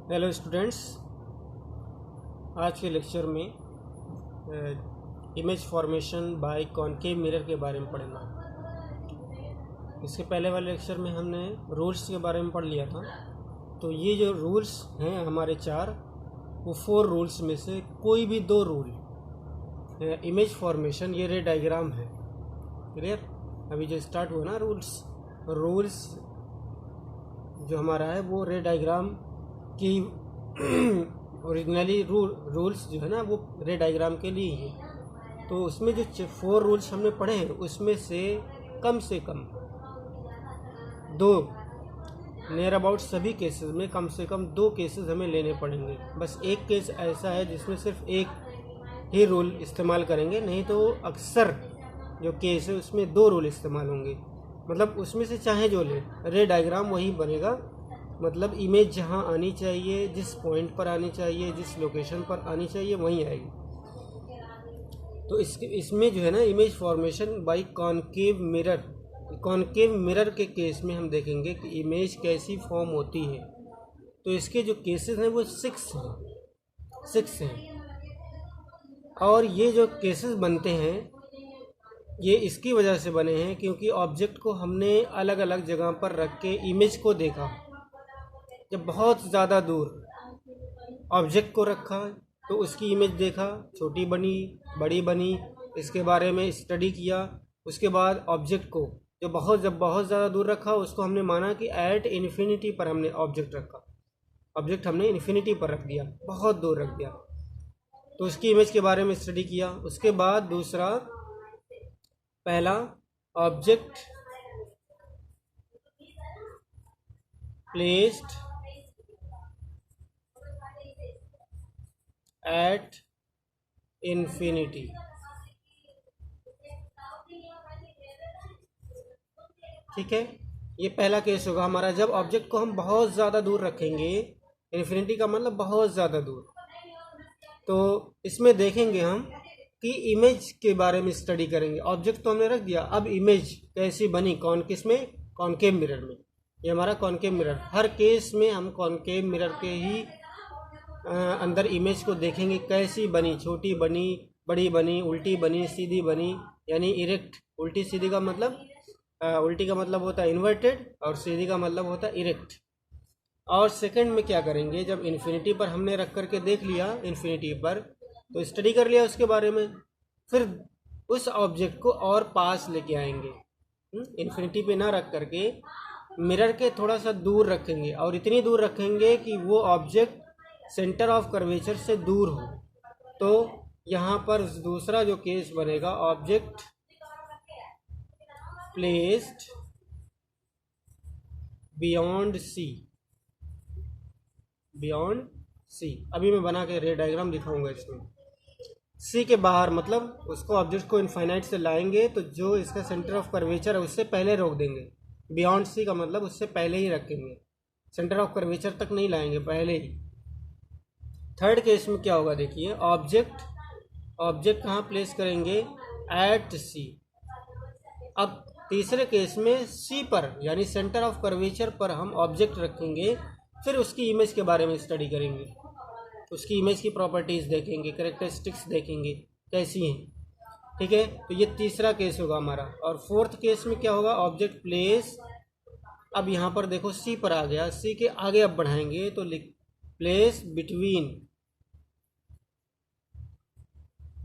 Hello students, आज के lecture में image formation by concave mirror के बारे में पढ़ना। इसके पहले वाले लेक्चर में हमने रूल्स के बारे में पढ़ लिया था। तो ये जो रूल्स हैं हमारे चार, वो 4 रूल्स में से कोई भी 2 रूल इमेज फॉर्मेशन, ये रे डायग्राम है। क्लियर? अभी जो स्टार्ट हुआ ना रूल्स जो हमारा है वो रे डायग्राम कि ओरिजिनली रूल्स जो है ना वो रे डायग्राम के लिए ही है। तो उसमें जो 4 रूल्स हमने पढ़े हैं उसमें से कम 2 नियर अबाउट सभी केसेस में कम से कम 2 केसेस हमें लेने पड़ेंगे। बस एक केस ऐसा है जिसमें सिर्फ एक ही रूल इस्तेमाल करेंगे, नहीं तो अक्सर जो केस है उसमें 2 रूल इस्तेमाल होंगे। मतलब उसमें से चाहे जो ले, रे डायग्राम वही बनेगा। मतलब इमेज जहाँ आनी चाहिए, जिस पॉइंट पर आनी चाहिए, जिस लोकेशन पर आनी चाहिए वहीं आएगी। तो इसमें जो है ना image formation by concave mirror के केस में हम देखेंगे कि इमेज कैसी फॉर्म होती है। तो इसके जो केसेस हैं वो 6 हैं। और ये जो केसेस बनते हैं ये इसकी वजह से बने हैं क्योंकि ऑब्जेक्ट को हमने अलग अलग जगह पर रख के इमेज को देखा। जब बहुत ज़्यादा दूर ऑब्जेक्ट को रखा तो उसकी इमेज देखा, छोटी बनी, बड़ी बनी, इसके बारे में स्टडी किया। उसके बाद ऑब्जेक्ट को जब बहुत ज़्यादा दूर रखा उसको हमने माना कि एट इन्फिनिटी पर हमने ऑब्जेक्ट रखा। ऑब्जेक्ट हमने इन्फिनिटी पर रख दिया, बहुत दूर रख दिया, तो उसकी इमेज के बारे में स्टडी किया। उसके बाद दूसरा, पहला ऑब्जेक्ट प्लेस्ड एट इन्फिनिटी। ठीक है, ये पहला केस होगा हमारा जब ऑब्जेक्ट को हम बहुत ज़्यादा दूर रखेंगे। इन्फिनिटी का मतलब बहुत ज़्यादा दूर। तो इसमें देखेंगे हम कि इमेज के बारे में स्टडी करेंगे। ऑब्जेक्ट तो हमने रख दिया, अब इमेज कैसी बनी, किसमें, कॉनकेव मिरर में। ये हमारा कॉनकेव मिरर, हर केस में हम कॉनकेव मिरर के ही अंदर इमेज को देखेंगे कैसी बनी, छोटी बनी, बड़ी बनी, उल्टी बनी, सीधी बनी, यानी इरेक्ट। उल्टी सीधी का मतलब उल्टी का मतलब होता है इन्वर्टेड और सीधी का मतलब होता है इरेक्ट। और सेकंड में क्या करेंगे, जब इन्फिनिटी पर हमने रख करके देख लिया, इन्फिनिटी पर तो स्टडी कर लिया उसके बारे में, फिर उस ऑब्जेक्ट को और पास लेके आएंगे। इन्फिनिटी पे ना रख करके मिरर के थोड़ा सा दूर रखेंगे, और इतनी दूर रखेंगे कि वो ऑब्जेक्ट सेंटर ऑफ कर्वेचर से दूर हो। तो यहाँ पर दूसरा जो केस बनेगा, ऑब्जेक्ट प्लेस्ड बियॉन्ड सी। अभी मैं बना के रे डायग्राम दिखाऊंगा। इसमें सी के बाहर, मतलब उसको ऑब्जेक्ट को इनफाइनाइट से लाएंगे तो जो इसका सेंटर ऑफ कर्वेचर है उससे पहले रोक देंगे। बियॉन्ड सी का मतलब उससे पहले ही रखेंगे, सेंटर ऑफ कर्वेचर तक नहीं लाएंगे, पहले ही। थर्ड केस में क्या होगा देखिए, ऑब्जेक्ट कहाँ प्लेस करेंगे, एट सी। अब तीसरे केस में सी पर यानी सेंटर ऑफ कर्वेचर पर हम ऑब्जेक्ट रखेंगे, फिर उसकी इमेज के बारे में स्टडी करेंगे, उसकी इमेज की प्रॉपर्टीज़ देखेंगे, कैरेक्टरिस्टिक्स देखेंगे कैसी हैं। ठीक है, तो ये तीसरा केस होगा हमारा। और फोर्थ केस में क्या होगा, ऑब्जेक्ट प्लेस, अब यहाँ पर देखो सी पर आ गया, सी के आगे अब बढ़ाएंगे तो place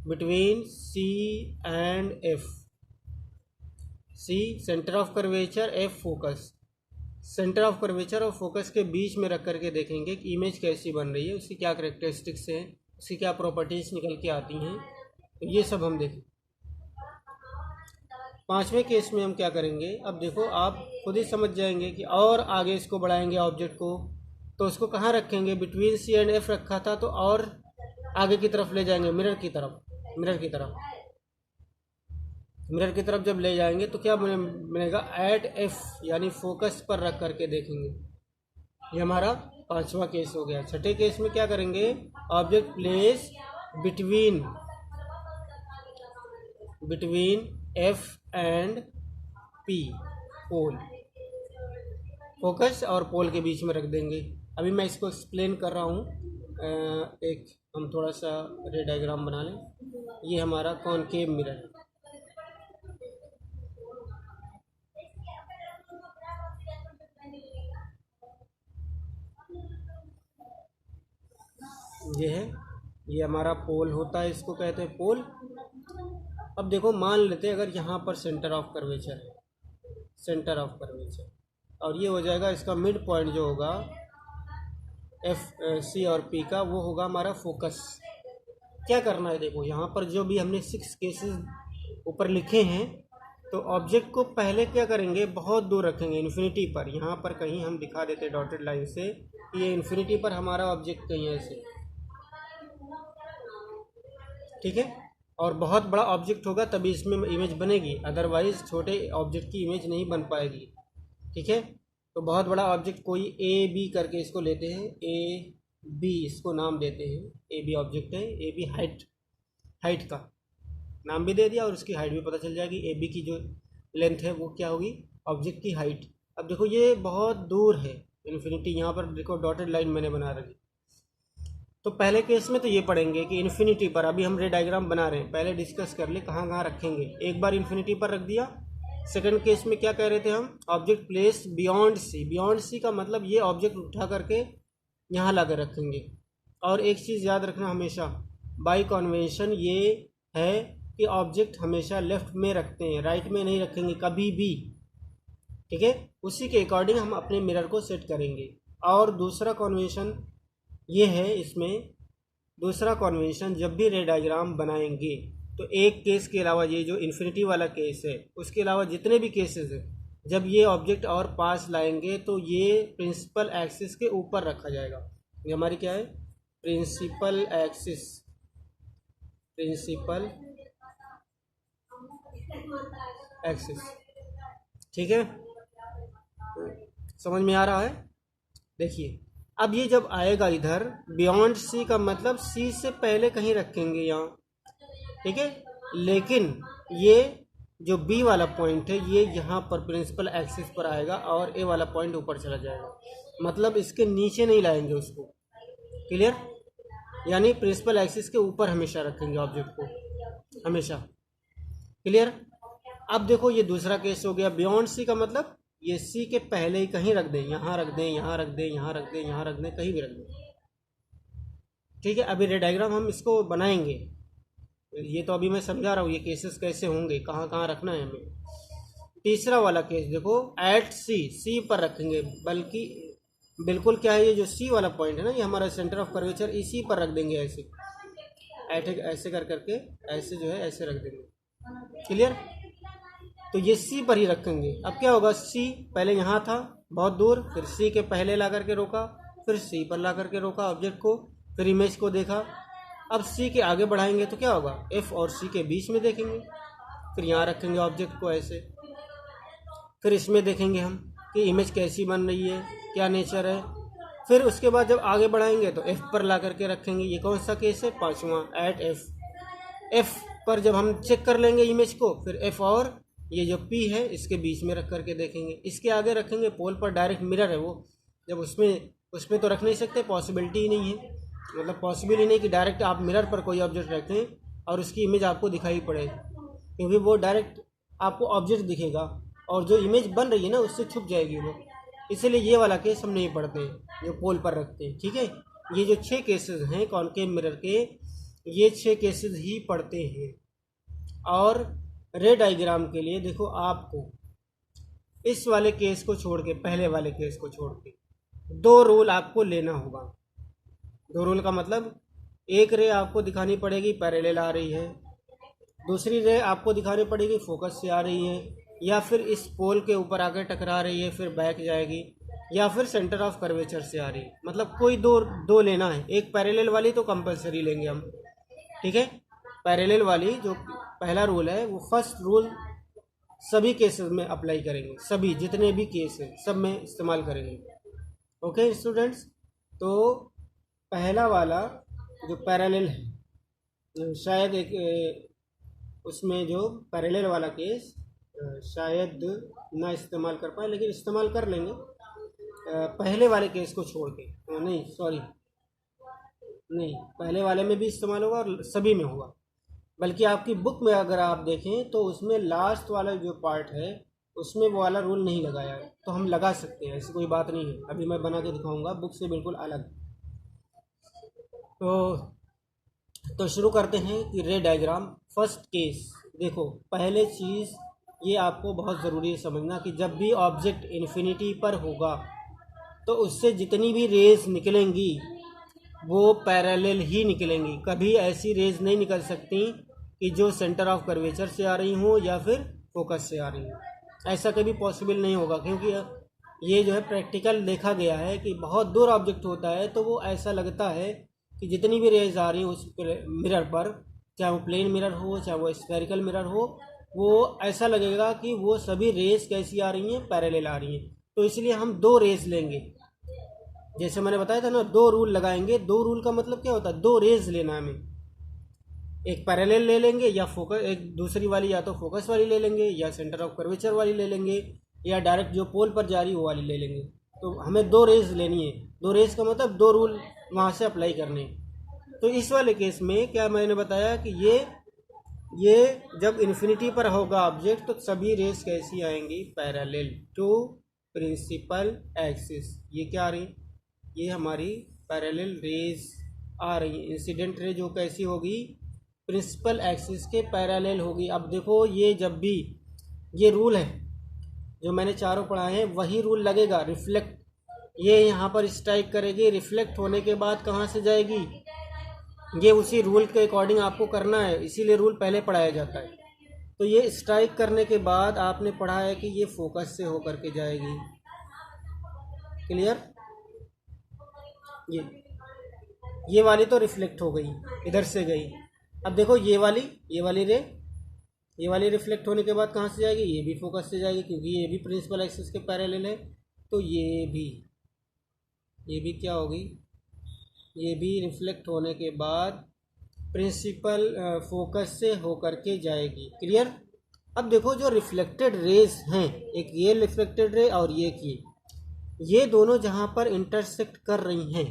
between C and F. C centre of curvature, F focus. Centre of curvature और फोकस के बीच में रख करके देखेंगे कि इमेज कैसी बन रही है, उसकी क्या कैरेक्टरिस्टिक्स हैं, उसकी क्या प्रॉपर्टीज निकल के आती हैं, तो ये सब हम देखें। पांचवें केस में हम क्या करेंगे, अब देखो आप खुद ही समझ जाएंगे कि और आगे इसको बढ़ाएंगे ऑब्जेक्ट को, तो उसको कहाँ रखेंगे, बिटवीन सी एंड एफ रखा था तो और आगे की तरफ ले जाएंगे, मिरर की तरफ जब ले जाएंगे तो क्या बनेगा, एट एफ यानी फोकस पर रख करके देखेंगे। ये हमारा पांचवा केस हो गया। छठे केस में क्या करेंगे, object place between F and P, focus और पोल के बीच में रख देंगे। अभी मैं इसको एक्सप्लेन कर रहा हूँ। एक हम थोड़ा सा रे डायग्राम बना लें। ये हमारा कॉनकेव मिरर है। ये है, ये हमारा पोल होता है, इसको कहते हैं पोल। अब देखो, मान लेते हैं अगर यहाँ पर सेंटर ऑफ कर्वेचर है, सेंटर ऑफ कर्वेचर, और ये हो जाएगा इसका मिड पॉइंट जो होगा एफ सी और पी का, वो होगा हमारा फोकस। क्या करना है, देखो यहाँ पर जो भी हमने 6 केसेस ऊपर लिखे हैं, तो ऑब्जेक्ट को पहले क्या करेंगे, बहुत दूर रखेंगे, इन्फिनिटी पर। यहाँ पर कहीं हम दिखा देते डॉटेड लाइन से, ये इन्फिनिटी पर हमारा ऑब्जेक्ट कहीं ऐसे, ठीक है। और बहुत बड़ा ऑब्जेक्ट होगा तभी इसमें इमेज बनेगी, अदरवाइज छोटे ऑब्जेक्ट की इमेज नहीं बन पाएगी, ठीक है। तो बहुत बड़ा ऑब्जेक्ट कोई ए बी करके इसको लेते हैं, ए बी इसको नाम देते हैं, ए बी ऑब्जेक्ट है, ए बी हाइट का नाम भी दे दिया और उसकी हाइट भी पता चल जाएगी। ए बी की जो लेंथ है वो क्या होगी, ऑब्जेक्ट की हाइट। अब देखो ये बहुत दूर है इन्फिनिटी, यहाँ पर देखो डॉटेड लाइन मैंने बना रखी। तो पहले केस में तो ये पढ़ेंगे कि इन्फिनिटी पर, अभी हम रे डायग्राम बना रहे हैं, पहले डिस्कस कर ले कहाँ कहाँ रखेंगे। एक बार इन्फिनिटी पर रख दिया। सेकंड केस में क्या कह रहे थे हम, object place beyond C. Beyond C का मतलब ये ऑब्जेक्ट उठा करके यहाँ ला कर रखेंगे। और एक चीज़ याद रखना हमेशा, बाय कन्वेंशन ये है कि ऑब्जेक्ट हमेशा लेफ्ट में रखते हैं, राइट में नहीं रखेंगे कभी भी, ठीक है। उसी के अकॉर्डिंग हम अपने मिरर को सेट करेंगे। और दूसरा कन्वेंशन ये है, इसमें दूसरा कन्वेंशन, जब भी रे डायग्राम बनाएंगे तो एक केस के अलावा, ये जो इन्फिनिटी वाला केस है उसके अलावा जितने भी केसेस हैं, जब ये ऑब्जेक्ट और पास लाएंगे तो ये प्रिंसिपल एक्सिस के ऊपर रखा जाएगा। ये हमारी क्या है, प्रिंसिपल एक्सिस, प्रिंसिपल एक्सिस, ठीक है। समझ में आ रहा है। देखिए अब ये जब आएगा इधर, बियॉन्ड सी का मतलब सी से पहले कहीं रखेंगे यहाँ, ठीक है। लेकिन ये जो बी वाला पॉइंट है ये यहाँ पर प्रिंसिपल एक्सिस पर आएगा और ए वाला पॉइंट ऊपर चला जाएगा, मतलब इसके नीचे नहीं लाएंगे उसको, क्लियर। यानी प्रिंसिपल एक्सिस के ऊपर हमेशा रखेंगे ऑब्जेक्ट को, हमेशा, क्लियर। अब देखो ये दूसरा केस हो गया, बियॉन्ड सी का मतलब ये सी के पहले ही कहीं रख दें, यहाँ रख दें, यहाँ रख दें, यहाँ रख दें, यहाँ रख दें, कहीं भी रख दें, ठीक है। अभी रे डायग्राम हम इसको बनाएंगे, ये तो अभी मैं समझा रहा हूँ ये केसेस कैसे होंगे, कहाँ कहाँ रखना है हमें। तीसरा वाला केस देखो, एट सी, सी पर रखेंगे, बल्कि बिल्कुल क्या है, ये जो सी वाला पॉइंट है ना, ये हमारा सेंटर ऑफ कर्वेचर, इसी पर रख देंगे ऐसे, ऐसे कर करके ऐसे जो है ऐसे रख देंगे, क्लियर। तो ये सी पर ही रखेंगे। अब क्या होगा, सी पहले यहाँ था बहुत दूर, फिर सी के पहले ला करके रोका, फिर सी पर ला करके रोका ऑब्जेक्ट को, फिर इमेज को देखा। अब सी के आगे बढ़ाएंगे तो क्या होगा, एफ और सी के बीच में देखेंगे, फिर यहाँ रखेंगे ऑब्जेक्ट को ऐसे, फिर इसमें देखेंगे हम कि इमेज कैसी बन रही है, क्या नेचर है। फिर उसके बाद जब आगे बढ़ाएंगे तो एफ पर ला करके रखेंगे। ये कौन सा केस है, पांचवा, एट एफ। एफ पर जब हम चेक कर लेंगे इमेज को, फिर एफ और ये जो पी है इसके बीच में रख करके देखेंगे। इसके आगे रखेंगे पोल पर, डायरेक्ट मिरर है वो, जब उसमें तो रख नहीं सकते, पॉसिबिलिटी ही नहीं है, मतलब पॉसिबल ही नहीं कि डायरेक्ट आप मिरर पर कोई ऑब्जेक्ट रखें और उसकी इमेज आपको दिखाई पड़े, क्योंकि वो डायरेक्ट आपको ऑब्जेक्ट दिखेगा और जो इमेज बन रही है ना उससे छुप जाएगी वो। इसलिए ये वाला केस हम नहीं पढ़ते हैं, जो पोल पर रखते हैं, ठीक है। ये जो 6 केसेस हैं कॉनकेव मिरर के, ये 6 केसेस ही पढ़ते हैं। और रे डायग्राम के लिए देखो, आपको इस वाले केस को छोड़ के, पहले वाले केस को छोड़ के 2 रूल आपको लेना होगा। 2 रूल का मतलब, एक रे आपको दिखानी पड़ेगी पैरेलल आ रही है, दूसरी रे आपको दिखानी पड़ेगी फोकस से आ रही है, या फिर इस पोल के ऊपर आकर टकरा रही है फिर बैक जाएगी, या फिर सेंटर ऑफ कर्वेचर से आ रही है। मतलब कोई दो लेना है। एक पैरेलल वाली तो कंपलसरी लेंगे हम, ठीक है। पैरेलल वाली जो पहला रूल है वो फर्स्ट रूल सभी केसेस में अप्लाई करेंगे, सभी जितने भी केस हैं सब में इस्तेमाल करेंगे, ओके स्टूडेंट्स। तो पहला वाला जो पैरेलल है, शायद एक उसमें जो पैरेलल वाला केस शायद ना इस्तेमाल कर पाए, लेकिन इस्तेमाल कर लेंगे। पहले वाले केस को छोड़ के, नहीं सॉरी, नहीं पहले वाले में भी इस्तेमाल होगा और सभी में होगा। बल्कि आपकी बुक में अगर आप देखें तो उसमें लास्ट वाला जो पार्ट है उसमें वो वाला रूल नहीं लगाया है, तो हम लगा सकते हैं, ऐसी कोई बात नहीं है। अभी मैं बना के दिखाऊंगा बुक से बिल्कुल अलग। तो शुरू करते हैं कि रे डायग्राम। फर्स्ट केस देखो, पहले चीज़ ये आपको बहुत ज़रूरी है समझना कि जब भी ऑब्जेक्ट इन्फिनिटी पर होगा तो उससे जितनी भी रेज निकलेंगी वो पैरेलल ही निकलेंगी। कभी ऐसी रेज नहीं निकल सकती कि जो सेंटर ऑफ कर्वेचर से आ रही हो या फिर फोकस से आ रही हो, ऐसा कभी पॉसिबल नहीं होगा। क्योंकि ये जो है प्रैक्टिकल देखा गया है कि बहुत दूर ऑब्जेक्ट होता है तो वो ऐसा लगता है कि जितनी भी रेज आ रही हैं उस मिरर पर, चाहे वो प्लेन मिरर हो चाहे वो स्फेरिकल मिरर हो, वो ऐसा लगेगा कि वो सभी रेज कैसी आ रही हैं, पैरेलल आ रही हैं। तो इसलिए हम दो रेज लेंगे, जैसे मैंने बताया था ना, दो रूल लगाएंगे। दो रूल का मतलब क्या होता है, दो रेज लेना हमें, एक पैरेलल ले लेंगे या फोकस, एक दूसरी वाली या तो फोकस वाली ले लेंगे या सेंटर ऑफ कर्वेचर वाली ले लेंगे या डायरेक्ट जो पोल पर जा रही है वो वाली ले लेंगे। तो हमें दो रेज लेनी है। दो रेज का मतलब दो रूल वहाँ से अप्लाई करने हैं। तो इस वाले केस में क्या मैंने बताया कि ये जब इन्फिनिटी पर होगा ऑब्जेक्ट तो सभी रेज कैसी आएंगी, पैरेलल टू प्रिंसिपल एक्सिस। ये क्या आ रही, ये हमारी पैरेलल रेज आ रही है। इंसिडेंट रे जो कैसी होगी, प्रिंसिपल एक्सिस के पैरेलल होगी। अब देखो ये जब भी ये रूल है जो मैंने चारों पढ़ाए हैं वही रूल लगेगा। रिफ्लेक्ट, ये यहाँ पर स्ट्राइक करेगी, रिफ्लेक्ट होने के बाद कहाँ से जाएगी, ये उसी रूल के अकॉर्डिंग आपको करना है, इसीलिए रूल पहले पढ़ाया जाता है। तो ये स्ट्राइक करने के बाद आपने पढ़ा है कि ये फोकस से होकर के जाएगी। क्लियर, ये वाली तो रिफ्लेक्ट हो गई, इधर से गई। अब देखो ये वाली रे, ये वाली रिफ्लेक्ट होने के बाद कहाँ से जाएगी, ये भी फोकस से जाएगी क्योंकि ये भी प्रिंसिपल एक्सिस के पैरेलल है। तो ये भी क्या होगी, ये भी रिफ्लेक्ट होने के बाद प्रिंसिपल फोकस से होकर के जाएगी। क्लियर। अब देखो जो रिफ्लेक्टेड रेज हैं, एक ये रिफ्लेक्टेड रे और ये दोनों जहाँ पर इंटरसेक्ट कर रही हैं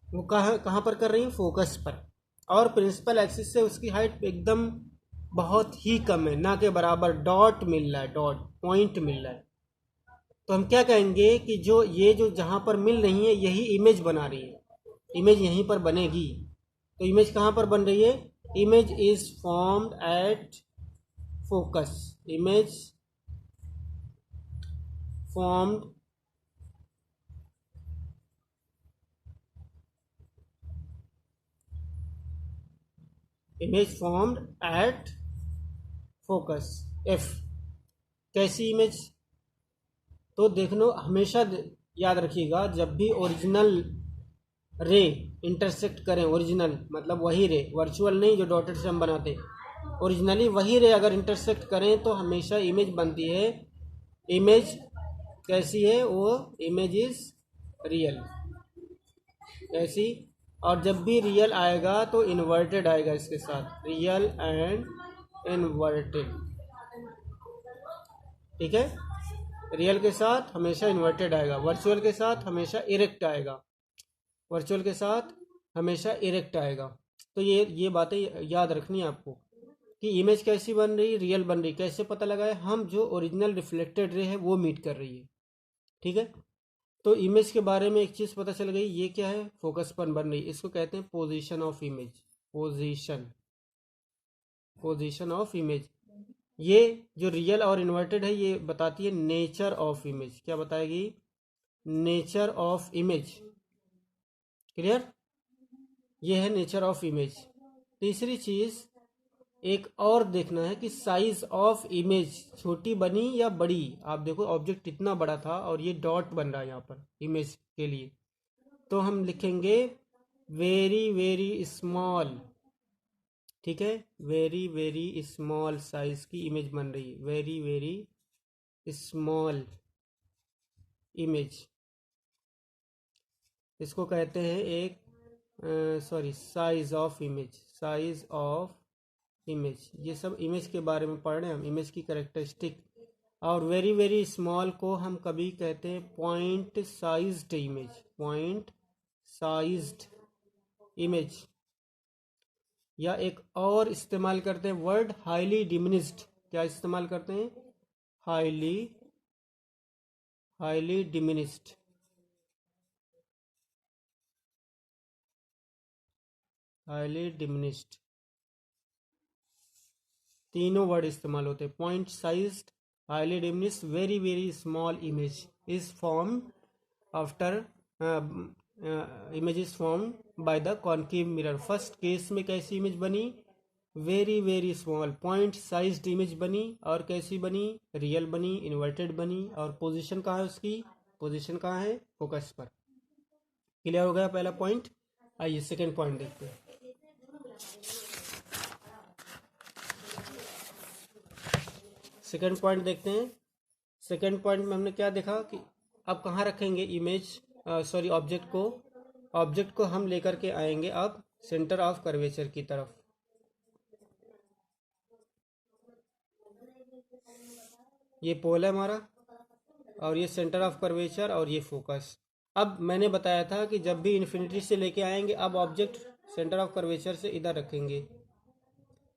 वो कहाँ पर कर रही हैं, फोकस पर। और प्रिंसिपल एक्सिस से उसकी हाइट एकदम बहुत ही कम है, ना के बराबर, डॉट मिल रहा है, डॉट पॉइंट मिल रहा है। तो हम क्या कहेंगे कि जो जहाँ पर मिल रही है यही इमेज बना रही है, इमेज यहीं पर बनेगी। तो इमेज कहाँ पर बन रही है, image is formed at focus, image formed at focus F. कैसी इमेज, तो देखो हमेशा याद रखिएगा जब भी ओरिजिनल रे इंटरसेक्ट करें, ओरिजिनल मतलब वही रे, वर्चुअल नहीं जो डॉटेड से हम बनाते, ओरिजिनली वही रे अगर इंटरसेक्ट करें तो हमेशा इमेज बनती है। इमेज कैसी है, वो इमेज इज रियल, कैसी। और जब भी रियल आएगा तो इन्वर्टेड आएगा इसके साथ, रियल एंड इन्वर्टेड। ठीक है, रियल के साथ हमेशा इन्वर्टेड आएगा, वर्चुअल के साथ हमेशा इरेक्ट आएगा, वर्चुअल के साथ हमेशा इरेक्ट आएगा। तो ये बातें याद रखनी है आपको कि इमेज कैसी बन रही, रियल बन रही। कैसे पता लगाए, हम जो ओरिजिनल रिफ्लेक्टेड रे है वो मीट कर रही है। ठीक है, तो इमेज के बारे में एक चीज़ पता चल गई, ये क्या है, फोकस पर बन रही, इसको कहते हैं position of image, position of image. ये जो रियल और इन्वर्टेड है ये बताती है नेचर ऑफ इमेज। क्या बताएगी, नेचर ऑफ इमेज। क्लियर, ये है नेचर ऑफ इमेज। तीसरी चीज़ एक और देखना है कि साइज ऑफ इमेज छोटी बनी या बड़ी। आप देखो ऑब्जेक्ट इतना बड़ा था और ये डॉट बन रहा है यहाँ पर इमेज के लिए, तो हम लिखेंगे वेरी वेरी स्मॉल। ठीक है, वेरी वेरी स्मॉल साइज की इमेज बन रही है, वेरी वेरी स्मॉल इमेज। इसको कहते हैं एक size of image, size of image. ये सब इमेज के बारे में पढ़ रहे हैं हम, इमेज की कैरेक्टरिस्टिक और वेरी वेरी स्मॉल को हम कभी कहते हैं point sized image, point sized image. या एक और इस्तेमाल करते हैं वर्ड हाईली डिमिनिस्ड। क्या इस्तेमाल करते हैं? Highly diminished. हाईली डिमिनिस्ड, तीनों वर्ड इस्तेमाल होते हैं। Point sized, highly diminished, very very small image is form after image is form by the concave mirror. First case में कैसी इमेज बनी? Very very small point sized image बनी। और कैसी बनी? रियल बनी, इन्वर्टेड बनी। और पोजीशन कहाँ है उसकी? पोजीशन कहाँ है? फोकस पर। क्लियर हो गया पहला पॉइंट। आइए सेकंड पॉइंट देखते हैं। सेकंड पॉइंट देखते हैं। सेकंड पॉइंट में हमने क्या देखा कि अब कहाँ रखेंगे इमेज, सॉरी ऑब्जेक्ट को। ऑब्जेक्ट को हम लेकर के आएंगे अब सेंटर ऑफ कर्वेचर की तरफ। ये पोल है हमारा और ये सेंटर ऑफ कर्वेचर और ये फोकस। अब मैंने बताया था कि जब भी इन्फिनिटी से लेके आएंगे अब ऑब्जेक्ट सेंटर ऑफ कर्वेचर से इधर रखेंगे।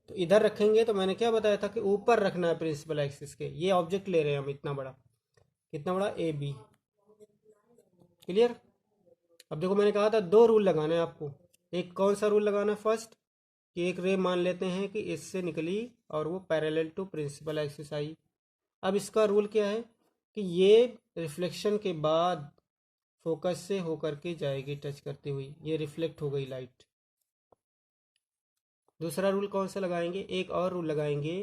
तो इधर रखेंगे तो मैंने क्या बताया था कि ऊपर रखना है प्रिंसिपल एक्सिस के। ये ऑब्जेक्ट ले रहे हैं हम इतना बड़ा, कितना बड़ा? A B. क्लियर? अब देखो मैंने कहा था दो रूल लगाना है आपको। एक कौन सा रूल लगाना है? फर्स्ट कि एक रे मान लेते हैं कि इससे निकली और वो पैरेलल टू प्रिंसिपल एक्सिस आई। अब इसका रूल क्या है कि ये रिफ्लेक्शन के बाद फोकस से होकर के जाएगी टच करती हुई, ये रिफ्लेक्ट हो गई लाइट। दूसरा रूल कौन सा लगाएंगे? एक और रूल लगाएंगे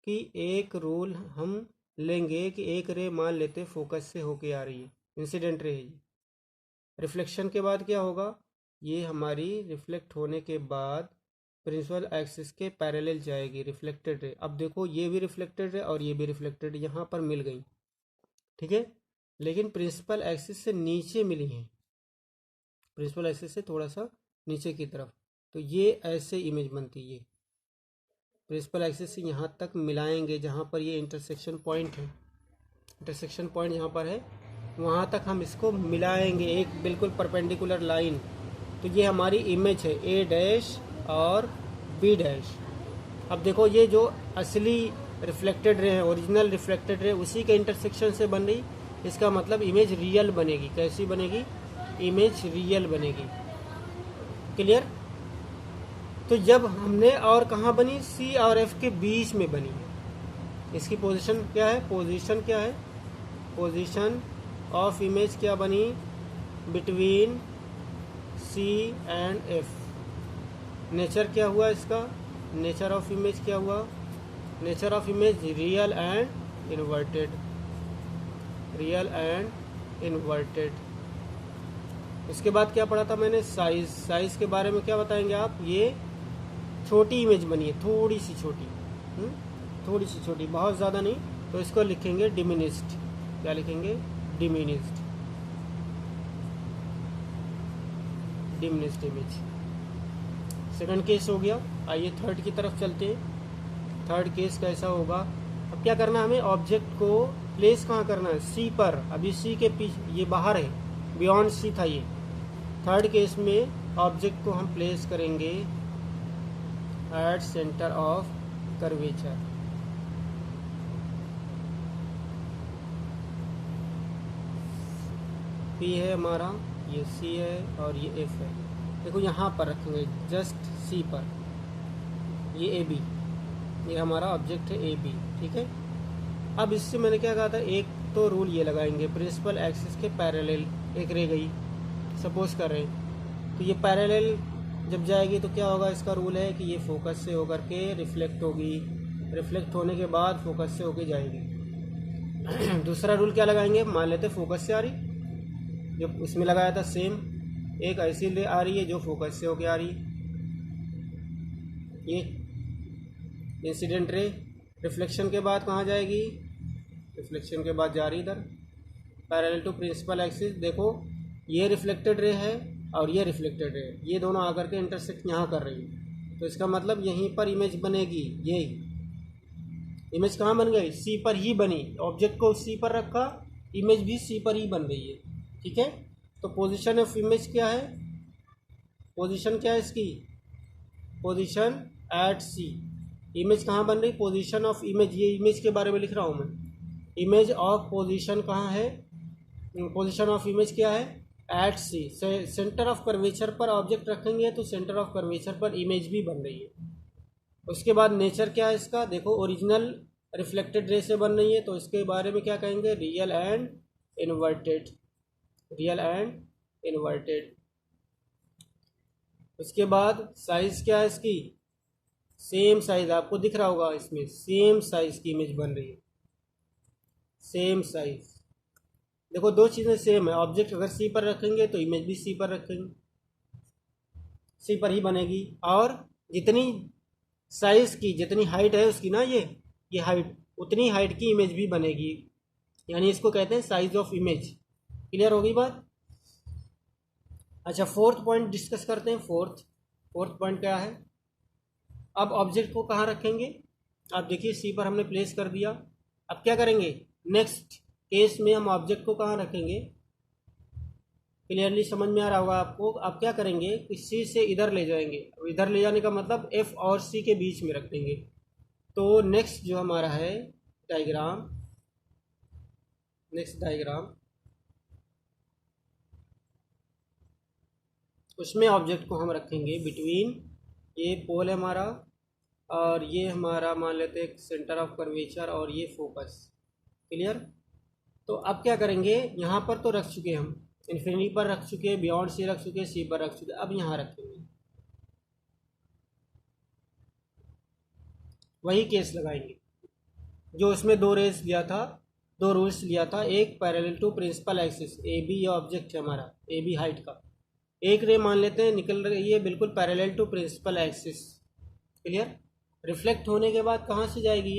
कि एक रूल हम लेंगे कि एक रे मान लेते फोकस से होके आ रही है, इंसिडेंट रे है ये। रिफ्लेक्शन के बाद क्या होगा? ये हमारी रिफ्लेक्ट होने के बाद प्रिंसिपल एक्सिस के पैरेलल जाएगी रिफ्लेक्टेड रे। अब देखो ये भी रिफ्लेक्टेड रे और ये भी रिफ्लेक्टेड, यहाँ पर मिल गई, ठीक है, लेकिन प्रिंसिपल एक्सिस से नीचे मिली हैं, प्रिंसिपल एक्सिस से थोड़ा सा नीचे की तरफ। तो ये ऐसे इमेज बनती है। प्रिंसिपल एक्सिस से यहाँ तक मिलाएंगे जहाँ पर ये इंटरसेक्शन पॉइंट है, इंटरसेक्शन पॉइंट यहाँ पर है, वहाँ तक हम इसको मिलाएंगे एक बिल्कुल परपेंडिकुलर लाइन। तो ये हमारी इमेज है ए डैश और बी डैश। अब देखो ये जो असली रिफ्लेक्टेड रे है, ओरिजिनल रिफ्लेक्टेड रे उसी के इंटरसेक्शन से बन रही, इसका मतलब इमेज रियल बनेगी। कैसी बनेगी? इमेज रियल बनेगी। क्लियर? तो जब हमने और कहाँ बनी? सी और एफ के बीच में बनी। इसकी पोजीशन क्या है? पोजीशन क्या है? पोजीशन ऑफ इमेज क्या बनी? Between C and F. Nature क्या हुआ इसका? नेचर ऑफ इमेज क्या हुआ? Nature of image real and inverted, real and inverted. इसके बाद क्या पढ़ा था मैंने? साइज। साइज के बारे में क्या बताएंगे आप? ये छोटी इमेज बनी है, थोड़ी सी छोटी, थोड़ी सी छोटी, बहुत ज़्यादा नहीं। तो इसको लिखेंगे डिमिनिस्ड। क्या लिखेंगे? Diminished, diminished image. Second case हो गया। आइए थर्ड की तरफ चलते हैं। थर्ड केस कैसा होगा? अब क्या करना है हमें? ऑब्जेक्ट को प्लेस कहाँ करना है? सी पर। अभी सी के पीछे, ये बाहर है, बियॉन्ड सी था ये। थर्ड केस में ऑब्जेक्ट को हम प्लेस करेंगे at centre of curvature. P है हमारा, ये सी है और ये एफ है। देखो यहाँ पर रखेंगे जस्ट सी पर। ये ए बी, ये हमारा ऑब्जेक्ट है ए बी, ठीक है। अब इससे मैंने क्या कहा था? एक तो रूल ये लगाएंगे प्रिंसिपल एक्सिस के पैरेलल एक रे गई, सपोज कर रहे हैं, तो ये पैरेलल जब जाएगी तो क्या होगा? इसका रूल है कि ये फोकस से होकर के रिफ्लेक्ट होगी, रिफ्लेक्ट होने के बाद फोकस से होके जाएगी। दूसरा रूल क्या लगाएंगे? मान लेते फोकस से आ रही, जो उसमें लगाया था सेम, एक ऐसी ले आ रही है जो फोकस से होके आ रही, ये इंसिडेंट रे रिफ्लेक्शन के बाद कहाँ जाएगी? रिफ्लेक्शन के बाद जा रही इधर पैरेलल टू प्रिंसिपल एक्सिस। देखो ये रिफ्लेक्टेड रे है और ये रिफ्लेक्टेड रे, ये दोनों आकर के इंटरसेक्ट यहाँ कर रही है, तो इसका मतलब यहीं पर इमेज बनेगी, यही इमेज कहाँ बन गई, सी पर ही बनी, ऑब्जेक्ट को सी पर रखा, इमेज भी सी पर ही बन गई है। ठीक है, तो पोजीशन ऑफ इमेज क्या है, पोजीशन क्या है इसकी, पोजीशन एट सी। इमेज कहाँ बन रही, पोजीशन ऑफ इमेज, ये इमेज के बारे में लिख रहा हूँ मैं, इमेज ऑफ पोजीशन कहाँ है, पोजीशन ऑफ इमेज क्या है, at C. Centre of curvature पर ऑब्जेक्ट रखेंगे तो सेंटर ऑफ कर्वेचर पर इमेज भी बन रही है। उसके बाद नेचर क्या है इसका, देखो ओरिजिनल रिफ्लेक्टेड रे से बन रही है, तो इसके बारे में क्या कहेंगे, real and inverted, real and inverted. उसके बाद साइज क्या है इसकी, सेम साइज, आपको दिख रहा होगा इसमें सेम साइज की इमेज बन रही है, सेम साइज। देखो दो चीज़ें सेम है, ऑब्जेक्ट अगर सी पर रखेंगे तो इमेज भी सी पर रखेंगे, सी पर ही बनेगी, और जितनी साइज की जितनी हाइट है उसकी ना, ये हाइट, उतनी हाइट की इमेज भी बनेगी, यानी इसको कहते हैं साइज ऑफ इमेज। क्लियर होगी बात। अच्छा, फोर्थ पॉइंट डिस्कस करते हैं। फोर्थ पॉइंट क्या है, अब ऑब्जेक्ट को कहाँ रखेंगे, आप देखिए सी पर हमने प्लेस कर दिया, अब क्या करेंगे, नेक्स्ट केस में हम ऑब्जेक्ट को कहाँ रखेंगे, क्लियरली समझ में आ रहा होगा आपको। आप क्या करेंगे, इस सी से इधर ले जाएंगे, इधर ले जाने का मतलब एफ और सी के बीच में रख देंगे। तो नेक्स्ट जो हमारा है डायग्राम, नेक्स्ट डायग्राम, उसमें ऑब्जेक्ट को हम रखेंगे बिटवीन, ये पोल है हमारा, और ये हमारा मान लेते हैं सेंटर ऑफ कर्वेचर, और ये फोकस। क्लियर। तो अब क्या करेंगे, यहाँ पर तो रख चुके हम, इन्फिनिटी पर रख चुके, बियॉन्ड सी रख चुके, सी पर रख चुके, अब यहाँ रखेंगे, वही केस लगाएंगे जो उसमें दो रेस लिया था, दो रूल्स लिया था, एक parallel to principal axis, A B ये ऑब्जेक्ट है हमारा, ए बी हाइट का, एक रे मान लेते हैं निकल रही है बिल्कुल parallel to principal axis. Clear. Reflect होने के बाद कहाँ से जाएगी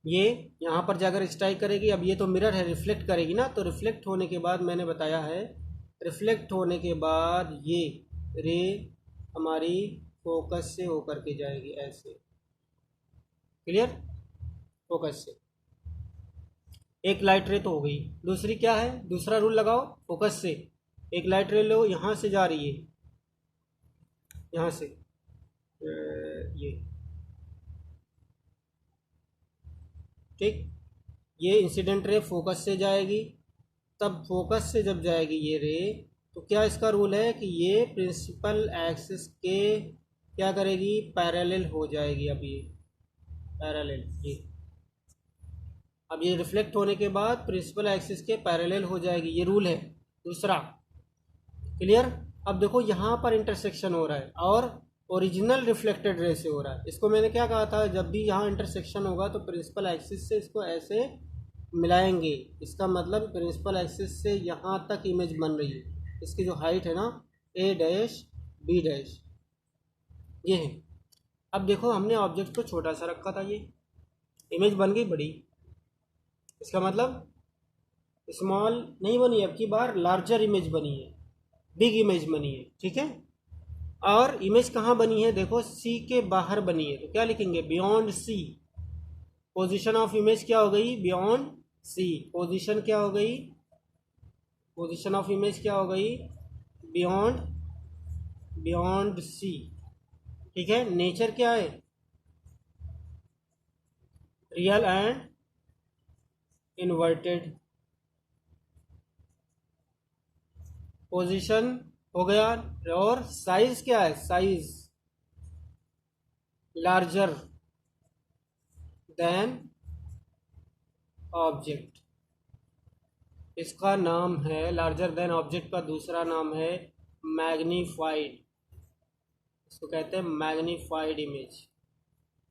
ये यहाँ पर जाकर स्ट्राइक करेगी। अब ये तो मिरर है, रिफ्लेक्ट करेगी ना, तो रिफ्लेक्ट होने के बाद मैंने बताया है, रिफ्लेक्ट होने के बाद ये रे हमारी फोकस से होकर के जाएगी ऐसे। क्लियर। फोकस से एक लाइट रे तो हो गई, दूसरी क्या है, दूसरा रूल लगाओ, फोकस से एक लाइट रे लो, यहाँ से जा रही है, यहाँ से ये, ठीक, ये इंसिडेंट रे फोकस से जाएगी, तब फोकस से जब जाएगी ये रे, तो क्या इसका रूल है कि ये प्रिंसिपल एक्सिस के क्या करेगी, पैरेलल हो जाएगी। अब ये पैरेलल, ये अब ये रिफ्लेक्ट होने के बाद प्रिंसिपल एक्सिस के पैरेलल हो जाएगी, ये रूल है दूसरा। क्लियर। अब देखो यहाँ पर इंटरसेक्शन हो रहा है और ओरिजिनल रिफ्लेक्टेड रे से हो रहा है। इसको मैंने क्या कहा था, जब भी यहाँ इंटरसेक्शन होगा तो प्रिंसिपल एक्सिस से इसको ऐसे मिलाएंगे, इसका मतलब प्रिंसिपल एक्सिस से यहाँ तक इमेज बन रही है, इसकी जो हाइट है ना, ए डैश बी डैश, ये है। अब देखो हमने ऑब्जेक्ट को छोटा सा रखा था, ये इमेज बन गई बड़ी, इसका मतलब स्मॉल नहीं बनी, अब की बार लार्जर इमेज बनी है, बिग इमेज बनी है। ठीक है। और इमेज कहाँ बनी है, देखो सी के बाहर बनी है, तो क्या लिखेंगे, beyond C. Position of image क्या हो गई, बियॉन्ड सी। पोजीशन क्या हो गई, पोजीशन ऑफ इमेज क्या हो गई, बियॉन्ड सी। ठीक है। नेचर क्या है, रियल एंड इन्वर्टेड। पोजीशन हो गया, और साइज क्या है, साइज लार्जर देन ऑब्जेक्ट। इसका नाम है, लार्जर देन ऑब्जेक्ट का दूसरा नाम है मैग्नीफाइड, इसको कहते हैं मैग्नीफाइड इमेज।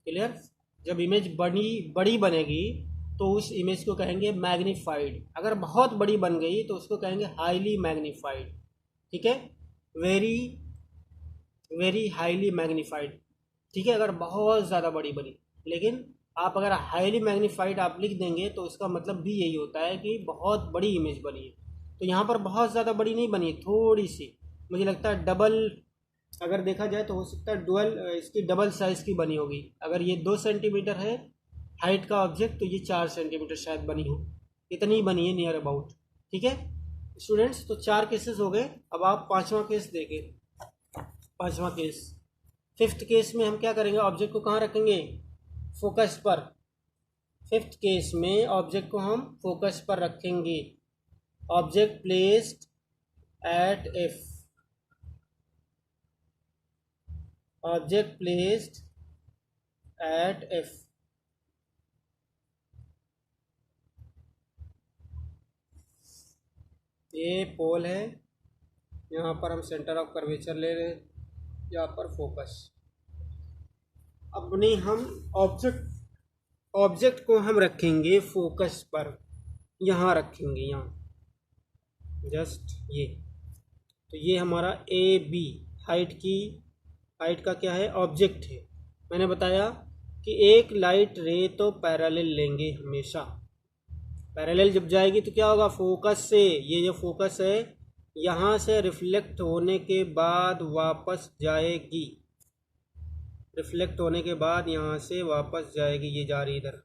क्लियर। जब इमेज बड़ी बनेगी तो उस इमेज को कहेंगे मैग्नीफाइड, अगर बहुत बड़ी बन गई तो उसको कहेंगे हाईली मैग्नीफाइड। ठीक है। Very very highly magnified. ठीक है, अगर बहुत ज़्यादा बड़ी बनी, लेकिन आप अगर हाईली मैग्नीफाइड आप लिख देंगे तो इसका मतलब भी यही होता है कि बहुत बड़ी इमेज बनी है। तो यहाँ पर बहुत ज़्यादा बड़ी नहीं बनी, थोड़ी सी, मुझे लगता है अगर देखा जाए तो हो सकता है डुअल इसकी डबल साइज़ की बनी होगी। अगर ये 2 सेंटीमीटर है हाइट का ऑब्जेक्ट तो ये 4 सेंटीमीटर शायद बनी हो, इतनी ही बनी है नियर अबाउट। ठीक है स्टूडेंट्स, तो 4 केसेस हो गए। अब आप पांचवा केस देखें। पांचवा केस, फिफ्थ केस में हम क्या करेंगे, ऑब्जेक्ट को कहाँ रखेंगे, फोकस पर। फिफ्थ केस में ऑब्जेक्ट को हम फोकस पर रखेंगे। Object placed at F, object placed at F. ये पोल है, यहाँ पर हम सेंटर ऑफ कर्वेचर ले रहे हैं, यहाँ पर फोकस। अपने हम ऑब्जेक्ट को हम रखेंगे फोकस पर, यहाँ रखेंगे, यहाँ जस्ट ये। तो ये हमारा ए बी हाइट का क्या है, ऑब्जेक्ट है। मैंने बताया कि एक लाइट रे तो पैरेलल लेंगे हमेशा। पैरेलल जब जाएगी तो क्या होगा, फोकस से, ये जो फोकस है यहाँ से रिफ्लेक्ट होने के बाद वापस जाएगी, रिफ्लेक्ट होने के बाद यहाँ से वापस जाएगी, ये जा रही है इधर,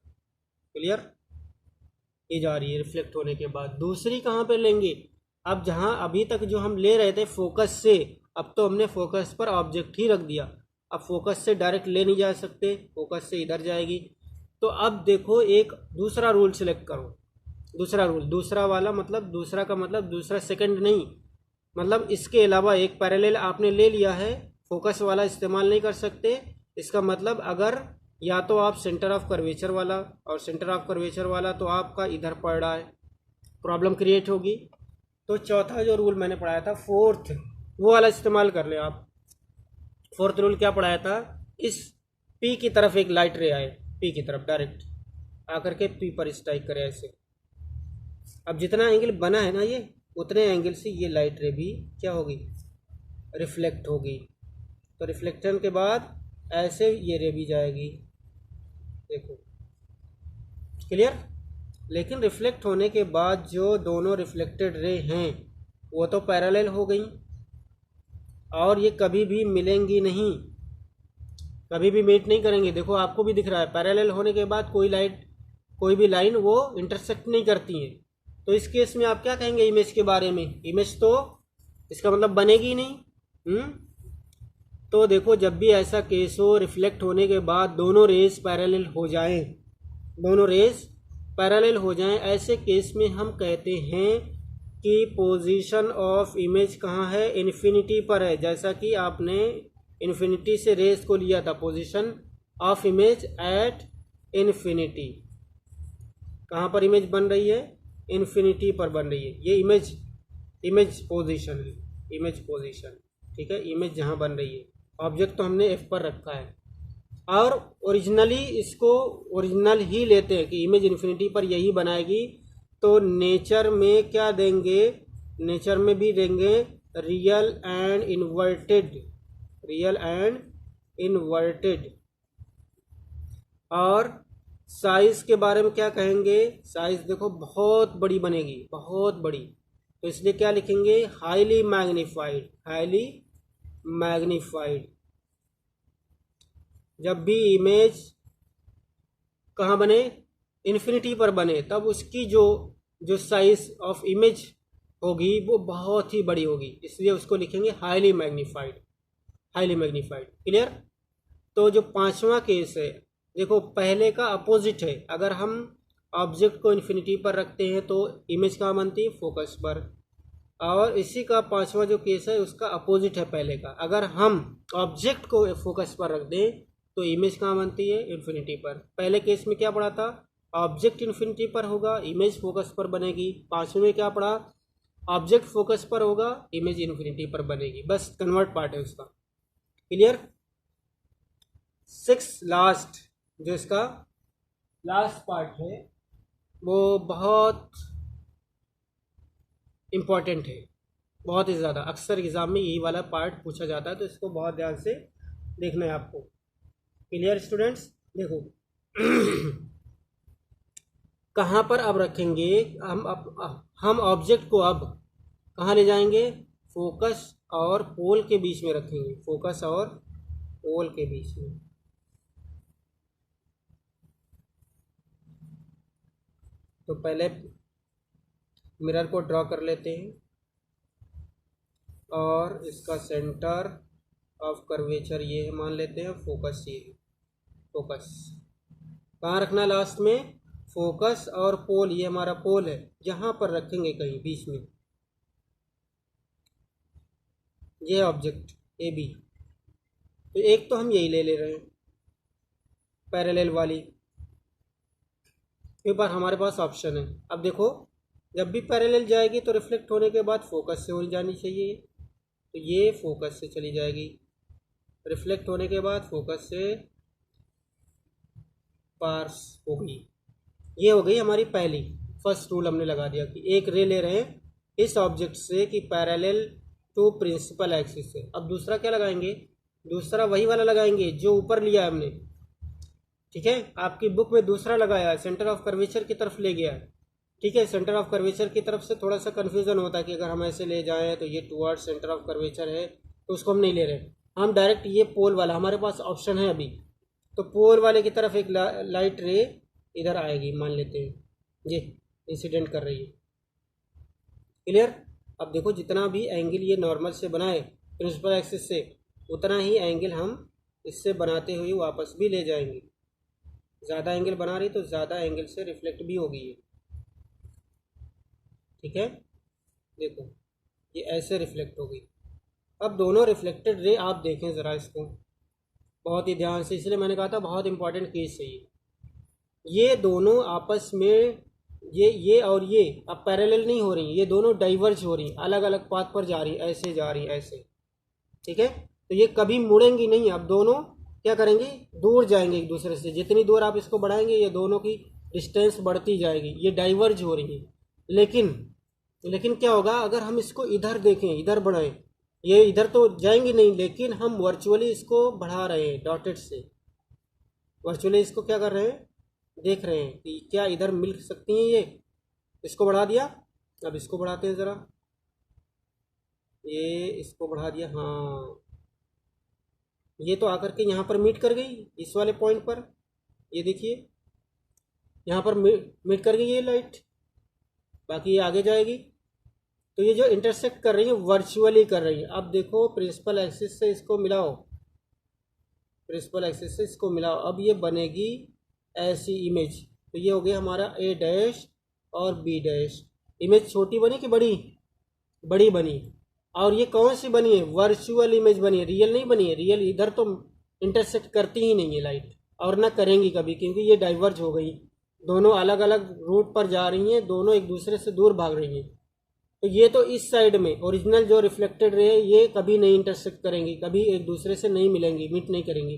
क्लियर, ये जा रही है रिफ्लेक्ट होने के बाद। दूसरी कहाँ पे लेंगे, अब जहाँ अभी तक जो हम ले रहे थे फोकस से, अब तो हमने फोकस पर ऑब्जेक्ट ही रख दिया, अब फोकस से डायरेक्ट ले नहीं जा सकते, फोकस से इधर जाएगी। तो अब देखो एक दूसरा रूल सेलेक्ट करो, दूसरा रूल, दूसरा वाला मतलब दूसरा का मतलब दूसरा सेकंड नहीं, मतलब इसके अलावा एक पैरेलल आपने ले लिया है, फोकस वाला इस्तेमाल नहीं कर सकते। इसका मतलब अगर या तो आप सेंटर ऑफ कर्वेचर वाला, और सेंटर ऑफ कर्वेचर वाला तो आपका इधर पड़ रहा है, प्रॉब्लम क्रिएट होगी। तो चौथा जो रूल मैंने पढ़ाया था फोर्थ, वो वाला इस्तेमाल कर ले आप। फोर्थ रूल क्या पढ़ाया था, इस पी की तरफ एक लाइट रे आए, पी की तरफ डायरेक्ट आकर के पी पर स्ट्राइक करे ऐसे। अब जितना एंगल बना है ना ये, उतने एंगल से ये लाइट रे भी क्या होगी, रिफ्लेक्ट होगी। तो रिफ्लेक्शन के बाद ऐसे ये रे भी जाएगी, देखो क्लियर। लेकिन रिफ्लेक्ट होने के बाद जो दोनों रिफ्लेक्टेड रे हैं वो तो पैरेलल हो गई, और ये कभी भी मिलेंगी नहीं, कभी भी मीट नहीं करेंगे। देखो आपको भी दिख रहा है पैरेलल होने के बाद कोई भी लाइन वो इंटरसेक्ट नहीं करती हैं। तो इस केस में आप क्या कहेंगे इमेज के बारे में, इमेज तो इसका मतलब बनेगी ही नहीं। तो देखो जब भी ऐसा केस हो, रिफ्लेक्ट होने के बाद दोनों रेस पैरेलल हो जाएं, दोनों रेस पैरेलल हो जाएं, ऐसे केस में हम कहते हैं कि पोजीशन ऑफ इमेज कहाँ है, इन्फिनिटी पर है। जैसा कि आपने इन्फिनिटी से रेस को लिया था, position of image at infinity. कहाँ पर इमेज बन रही है, इन्फिनिटी पर बन रही है। ये इमेज पोजीशन है, इमेज पोजीशन, ठीक है, इमेज जहाँ बन रही है। ऑब्जेक्ट तो हमने एफ पर रखा है, और ओरिजिनली इसको ओरिजिनल ही लेते हैं कि इमेज इन्फिनिटी पर यही बनाएगी। तो नेचर में क्या देंगे, नेचर में भी देंगे real and inverted, real and inverted. और साइज के बारे में क्या कहेंगे, साइज देखो बहुत बड़ी बनेगी, बहुत बड़ी, तो इसलिए क्या लिखेंगे, हाईली मैग्नीफाइड, हाईली मैग्नीफाइड। जब भी इमेज कहाँ बने, इन्फिनिटी पर बने, तब उसकी जो साइज ऑफ इमेज होगी वो बहुत ही बड़ी होगी, इसलिए उसको लिखेंगे highly magnified, highly magnified, clear. तो जो पांचवा केस है, देखो पहले का अपोजिट है, अगर हम ऑब्जेक्ट को इन्फिनिटी पर रखते हैं तो इमेज कहाँ बनती है, फोकस पर। और इसी का पांचवा जो केस है उसका अपोजिट है पहले का, अगर हम ऑब्जेक्ट को फोकस पर रख दें तो इमेज कहाँ बनती है, इन्फिनिटी पर। पहले केस में क्या पढ़ा था, ऑब्जेक्ट इन्फिनिटी पर होगा, इमेज फोकस पर बनेगी। पांचवें में क्या पढ़ा, ऑब्जेक्ट फोकस पर होगा, इमेज इन्फिनिटी पर बनेगी, बस कन्वर्ट पार्ट है उसका, क्लियर। सिक्स लास्ट, जो इसका लास्ट पार्ट है वो बहुत इम्पॉर्टेंट है, बहुत ही ज़्यादा। अक्सर एग्ज़ाम में यही वाला पार्ट पूछा जाता है, तो इसको बहुत ध्यान से देखना है आपको, क्लियर स्टूडेंट्स। देखो कहाँ पर अब रखेंगे हम ऑब्जेक्ट को, अब कहाँ ले जाएंगे, फोकस और पोल के बीच में रखेंगे, फोकस और पोल के बीच में। तो पहले मिरर को ड्रॉ कर लेते हैं और इसका सेंटर ऑफ कर्वेचर ये है, मान लेते हैं। फोकस ये है, फोकस कहाँ रखना लास्ट में, फोकस और पोल, ये हमारा पोल है, यहाँ पर रखेंगे कहीं बीच में। ये ऑब्जेक्ट ए बी, तो एक तो हम यही ले रहे हैं पैरेलल वाली। एक बार हमारे पास ऑप्शन है। अब देखो, जब भी पैरेलल जाएगी तो रिफ्लेक्ट होने के बाद फोकस से हो जानी चाहिए, तो ये फोकस से चली जाएगी। रिफ्लेक्ट होने के बाद फोकस से पास हो गई। ये हो गई हमारी पहली, फर्स्ट रूल हमने लगा दिया कि एक रे ले रहे हैं इस ऑब्जेक्ट से कि पैरेलल टू प्रिंसिपल एक्सिस से। अब दूसरा क्या लगाएंगे, दूसरा वही वाला लगाएंगे जो ऊपर लिया हमने, ठीक है। आपकी बुक में दूसरा लगाया है, सेंटर ऑफ कर्वेचर की तरफ ले गया, ठीक है। सेंटर ऑफ कर्वेचर की तरफ से थोड़ा सा कन्फ्यूजन होता है कि अगर हम ऐसे ले जाएं तो ये टुवर्ड सेंटर ऑफ कर्वेचर है, तो उसको हम नहीं ले रहे, हम डायरेक्ट ये पोल वाला हमारे पास ऑप्शन है अभी, तो पोल वाले की तरफ एक लाइट रे इधर आएगी, मान लेते हैं ये इंसिडेंट कर रही है। क्लियर। अब देखो, जितना भी एंगल ये नॉर्मल से बनाए प्रिंसिपल एक्सिस से, उतना ही एंगल हम इससे बनाते हुए वापस भी ले जाएंगे। ज़्यादा एंगल बना रही तो ज़्यादा एंगल से रिफ्लेक्ट भी होगी ये, ठीक है। देखो ये ऐसे रिफ्लेक्ट होगी। अब दोनों रिफ्लेक्टेड रे आप देखें ज़रा इसको बहुत ही ध्यान से, इसलिए मैंने कहा था बहुत इंपॉर्टेंट केस है ये दोनों आपस में, ये और ये अब पैरेलल नहीं हो रही, ये दोनों डाइवर्ज हो रही, अलग अलग पाथ पर जा रही, ऐसे जा रही, ऐसे, ठीक है। तो ये कभी मुड़ेंगी नहीं, अब दोनों क्या करेंगे, दूर जाएंगे एक दूसरे से। जितनी दूर आप इसको बढ़ाएंगे ये दोनों की डिस्टेंस बढ़ती जाएगी, ये डाइवर्ज हो रही है। लेकिन क्या होगा अगर हम इसको इधर देखें, इधर बढ़ाएं, ये इधर तो जाएंगे नहीं, लेकिन हम वर्चुअली इसको बढ़ा रहे हैं डॉटेड से। वर्चुअली इसको क्या कर रहे हैं, देख रहे हैं कि क्या इधर मिल सकती हैं ये, इसको बढ़ा दिया। अब इसको बढ़ाते हैं ज़रा, ये इसको बढ़ा दिया, हाँ ये तो आकर के यहाँ पर मीट कर गई इस वाले पॉइंट पर, ये देखिए यहाँ पर मीट कर गई ये लाइट, बाकी ये आगे जाएगी। तो ये जो इंटरसेक्ट कर रही है वर्चुअली कर रही है। अब देखो प्रिंसिपल एक्सिस से इसको मिलाओ, प्रिंसिपल एक्सिस से इसको मिलाओ, अब ये बनेगी ऐसी इमेज। तो ये हो गया हमारा ए डैश और बी डैश। इमेज छोटी बनी कि बड़ी, बड़ी बनी। और ये कौन सी बनी है, वर्चुअल इमेज बनी है, रियल नहीं बनी है। रियल इधर तो इंटरसेक्ट करती ही नहीं है लाइट, और ना करेंगी कभी, क्योंकि ये डाइवर्ज हो गई, दोनों अलग अलग रूट पर जा रही हैं, दोनों एक दूसरे से दूर भाग रही हैं। तो ये तो इस साइड में ओरिजिनल जो रिफ्लेक्टेड रे है ये कभी नहीं इंटरसेक्ट करेंगी, कभी एक दूसरे से नहीं मिलेंगी, मीट नहीं करेंगी।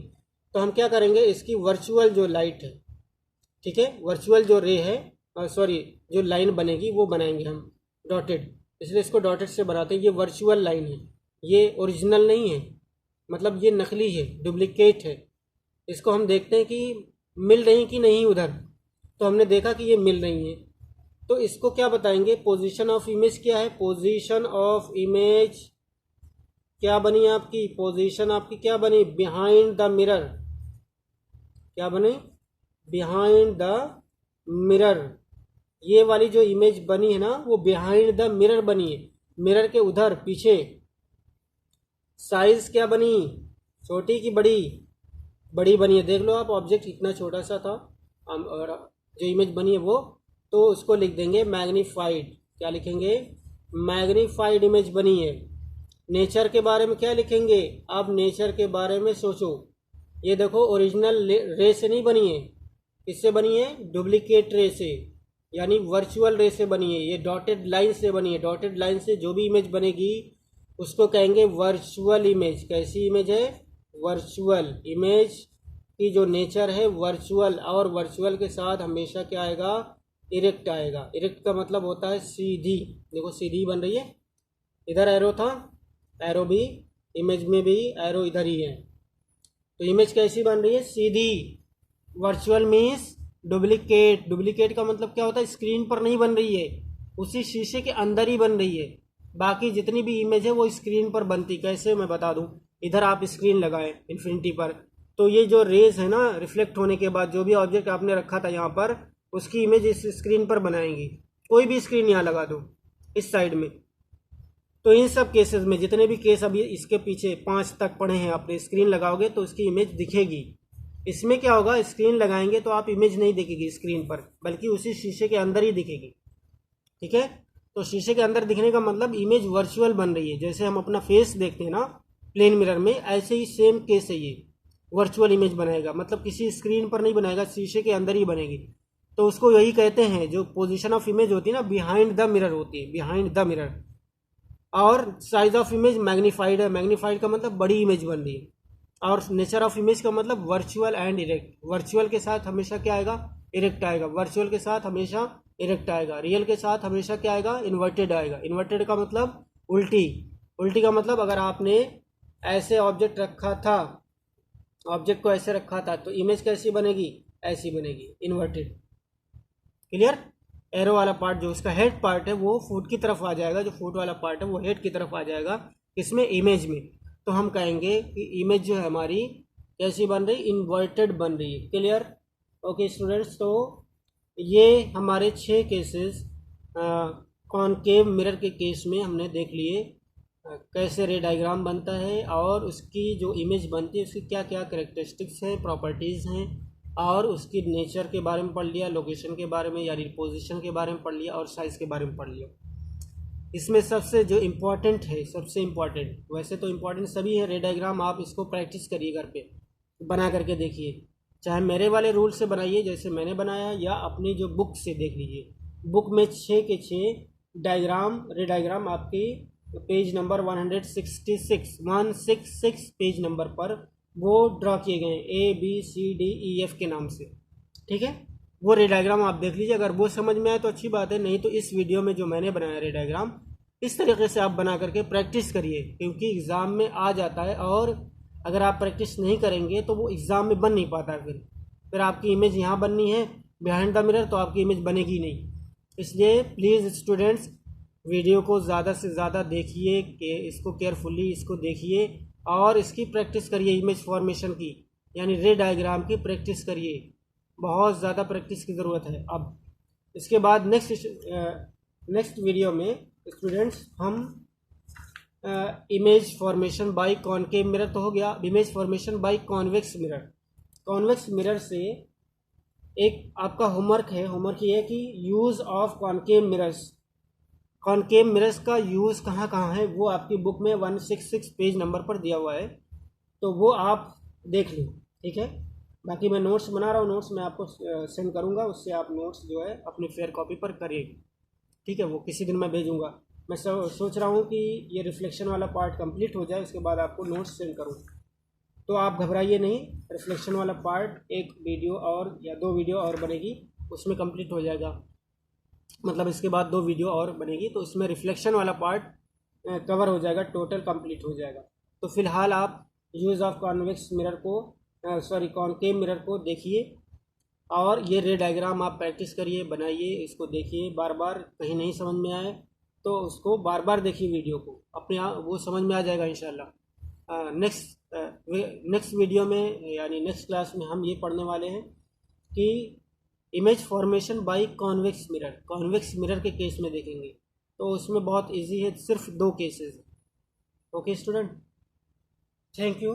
तो हम क्या करेंगे, इसकी वर्चुअल जो लाइट है, ठीक है, वर्चुअल जो रे है, सॉरी जो लाइन बनेगी वो बनाएंगे हम डॉटेड, इसलिए इसको डॉटेड से बनाते हैं। ये वर्चुअल लाइन है, ये ओरिजिनल नहीं है, मतलब ये नकली है, डुप्लीकेट है। इसको हम देखते हैं कि मिल रही कि नहीं उधर, तो हमने देखा कि ये मिल रही है। तो इसको क्या बताएंगे, पोजीशन ऑफ इमेज क्या है, पोजीशन ऑफ इमेज क्या बनी आपकी, पोजीशन आपकी क्या बनी, बिहाइंड द मिरर, क्या बनी, बिहाइंड द मिरर। ये वाली जो इमेज बनी है ना वो बिहाइंड द मिरर बनी है, मिरर के उधर पीछे। साइज क्या बनी, छोटी की बड़ी, बड़ी बनी है। देख लो आप, ऑब्जेक्ट इतना छोटा सा था, और जो इमेज बनी है वो, तो उसको लिख देंगे मैग्नीफाइड। क्या लिखेंगे, मैग्नीफाइड इमेज बनी है। नेचर के बारे में क्या लिखेंगे, आप नेचर के बारे में सोचो। ये देखो ओरिजिनल रे से नहीं बनी है, किससे बनी है, डुप्लीकेट रे से, यानी वर्चुअल रे से बनी है। ये डॉटेड लाइन से बनी है, डॉटेड लाइन से जो भी इमेज बनेगी उसको कहेंगे वर्चुअल इमेज। कैसी इमेज है, वर्चुअल इमेज की जो नेचर है वर्चुअल, और वर्चुअल के साथ हमेशा क्या आएगा, इरेक्ट आएगा। इरेक्ट का मतलब होता है सीधी, देखो सीधी बन रही है, इधर एरो था, एरो भी इमेज में भी एरो इधर ही है, तो इमेज कैसी बन रही है, सीधी। वर्चुअल मीन्स डुप्लीकेट, डुप्लीकेट का मतलब क्या होता है, स्क्रीन पर नहीं बन रही है, उसी शीशे के अंदर ही बन रही है। बाकी जितनी भी इमेज है वो स्क्रीन पर बनती कैसे मैं बता दूं। इधर आप स्क्रीन लगाएं इन्फिनिटी पर, तो ये जो रेज है ना रिफ्लेक्ट होने के बाद जो भी ऑब्जेक्ट आपने रखा था यहाँ पर उसकी इमेज इस स्क्रीन पर बनाएंगी। कोई भी स्क्रीन यहाँ लगा दो इस साइड में। तो इन सब केसेस में जितने भी केस अभी इसके पीछे 5 तक पढ़े हैं आपने, स्क्रीन लगाओगे तो उसकी इमेज दिखेगी। इसमें क्या होगा, स्क्रीन लगाएंगे तो आप इमेज नहीं दिखेगी स्क्रीन पर, बल्कि उसी शीशे के अंदर ही दिखेगी। ठीक है, तो शीशे के अंदर दिखने का मतलब इमेज वर्चुअल बन रही है। जैसे हम अपना फेस देखते हैं ना प्लेन मिरर में, ऐसे ही सेम केस है, ये वर्चुअल इमेज बनाएगा, मतलब किसी स्क्रीन पर नहीं बनाएगा, शीशे के अंदर ही बनेगी। तो उसको यही कहते हैं, जो पोजीशन ऑफ इमेज होती है ना बिहाइंड द मिरर होती है, बिहाइंड द मिरर। और साइज ऑफ इमेज मैग्नीफाइड है, मैग्नीफाइड का मतलब बड़ी इमेज बन रही है। और नेचर ऑफ इमेज का मतलब वर्चुअल एंड इरेक्ट। वर्चुअल के साथ हमेशा क्या आएगा, इरेक्ट आएगा। वर्चुअल के साथ हमेशा इरेक्ट आएगा। रियल के साथ हमेशा क्या आएगा, इन्वर्टेड आएगा। इन्वर्टेड का मतलब उल्टी। उल्टी का मतलब अगर आपने ऐसे ऑब्जेक्ट रखा था, ऑब्जेक्ट को ऐसे रखा था, तो इमेज कैसी बनेगी, ऐसी बनेगी, इन्वर्टेड। क्लियर। एरो वाला पार्ट जो उसका हेड पार्ट है वो फुट की तरफ आ जाएगा, जो फुट वाला पार्ट है वो हेड की तरफ आ जाएगा, इसमें इमेज में। तो हम कहेंगे कि इमेज जो है हमारी कैसी बन रही, इन्वर्टेड बन रही है। क्लियर। ओके स्टूडेंट्स, तो ये हमारे 6 केसेस कॉनकेव मिरर के केस में हमने देख लिए। कैसे रे डायग्राम बनता है और उसकी जो इमेज बनती है उसकी क्या क्या करेक्टरिस्टिक्स हैं, प्रॉपर्टीज़ हैं, और उसकी नेचर के बारे में पढ़ लिया, लोकेशन के बारे में यानी पोजीशन के बारे में पढ़ लिया, और साइज़ के बारे में पढ़ लिया। इसमें सबसे जो इम्पोर्टेंट है, सबसे इम्पोर्टेंट, वैसे तो इम्पोर्टेंट सभी है, रे डायग्राम आप इसको प्रैक्टिस करिए घर पे, बना करके देखिए। चाहे मेरे वाले रूल से बनाइए जैसे मैंने बनाया, या अपनी जो बुक से देख लीजिए। बुक में 6 के 6 डायग्राम, रे डायग्राम आपकी पेज नंबर 166 पेज नंबर पर वो ड्रॉ किए गए ABCDEF के नाम से। ठीक है, वो रे डायग्राम आप देख लीजिए। अगर वो समझ में आए तो अच्छी बात है, नहीं तो इस वीडियो में जो मैंने बनाया रे डायग्राम, इस तरीके से आप बना करके प्रैक्टिस करिए, क्योंकि एग्ज़ाम में आ जाता है। और अगर आप प्रैक्टिस नहीं करेंगे तो वो एग्ज़ाम में बन नहीं पाता। फिर आपकी इमेज यहाँ बननी है बिहाइंड द मिरर, तो आपकी इमेज बनेगी नहीं। इसलिए प्लीज़ स्टूडेंट्स वीडियो को ज़्यादा से ज़्यादा देखिए, कि इसको केयरफुली इसको देखिए और इसकी प्रैक्टिस करिए। इमेज फॉर्मेशन की यानी रे डायग्राम की प्रैक्टिस करिए, बहुत ज़्यादा प्रैक्टिस की ज़रूरत है। अब इसके बाद नेक्स्ट वीडियो में स्टूडेंट्स हम image formation by concave mirror तो हो गया, image formation by convex mirror. Convex mirror से एक आपका होमवर्क है, होमवर्क ये है कि use of concave mirrors. Concave mirrors का यूज़ कहाँ कहाँ है वो आपकी बुक में 166 पेज नंबर पर दिया हुआ है, तो वो आप देख लो। ठीक है, बाकी मैं नोट्स बना रहा हूँ, नोट्स मैं आपको सेंड करूँगा, उससे आप नोट्स जो है अपनी फेयर कॉपी पर करिए। ठीक है, वो किसी दिन मैं भेजूँगा। मैं सोच रहा हूँ कि ये रिफ्लेक्शन वाला पार्ट कंप्लीट हो जाए, उसके बाद आपको नोट्स सेंड करूँ। तो आप घबराइए नहीं, रिफ्लेक्शन वाला पार्ट एक वीडियो और या 2 वीडियो और बनेगी, उसमें कंप्लीट हो जाएगा। मतलब इसके बाद 2 वीडियो और बनेगी, तो इसमें रिफ्लेक्शन वाला पार्ट कवर हो जाएगा, टोटल कंप्लीट हो जाएगा। तो फिलहाल आप यूज़ ऑफ कॉन्वेक्स मिरर को कॉनकेव मिरर को देखिए, और ये रे डायग्राम आप प्रैक्टिस करिए, बनाइए, इसको देखिए बार बार। कहीं नहीं समझ में आए तो उसको बार बार देखिए, वीडियो को अपने आप वो समझ में आ जाएगा इंशाल्लाह। नेक्स्ट वीडियो में यानी नेक्स्ट क्लास में हम ये पढ़ने वाले हैं कि image formation by convex mirror. Convex mirror के केस में देखेंगे, तो उसमें बहुत इजी है, सिर्फ 2 cases. Okay student, thank you.